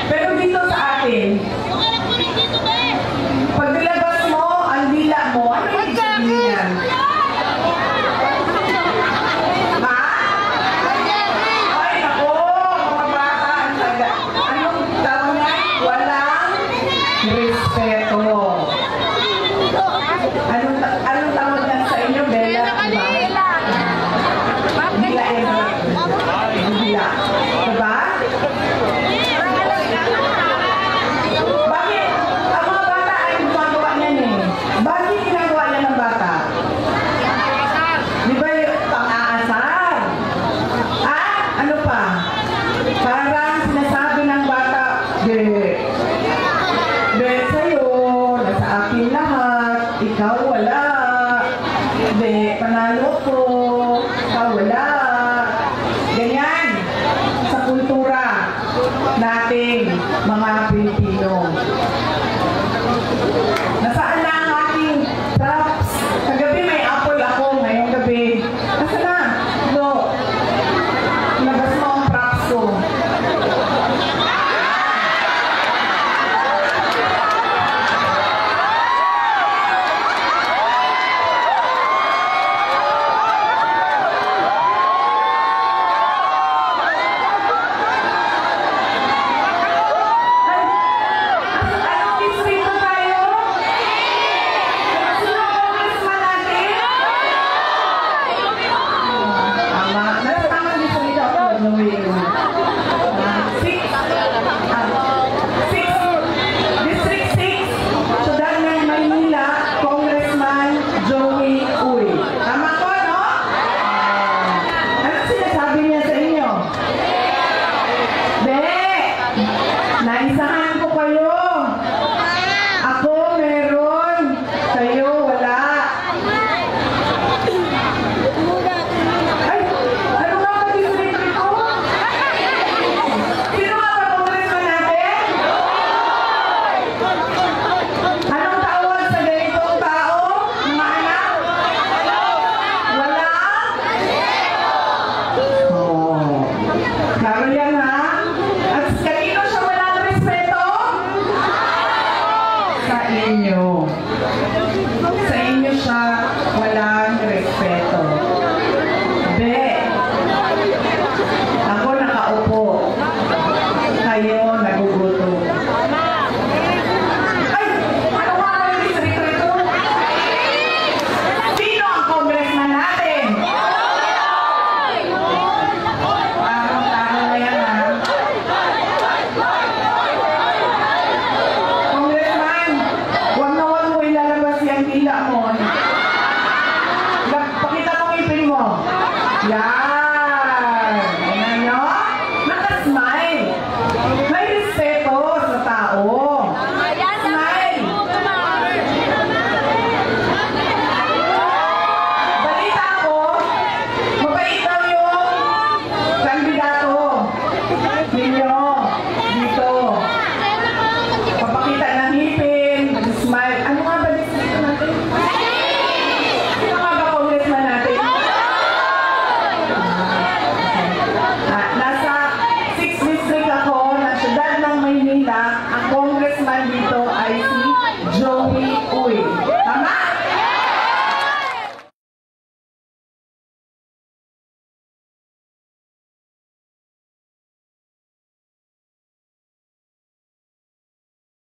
Pero dito sa atin, pag nilabas mo, ang dila mo, ano yung ibig sabihin yan? Ha? Ay, ako, mga bata, anong tawag nga? Walang respeto. Anong tawag yan sa inyo, Bella? Dila. Dila. Diba? Bakit? Ang mga bata ay gumagawa niyan eh. Bakit ginagawa niya ng bata? Di ba yung pang-aasar? Ah? Ano pa? Parang sinasabi ng bata, sa'yo, nasa akin lahat, ikaw wala. Panalo ko, ikaw wala. Ganyan sa kultura nating mga Pilipino.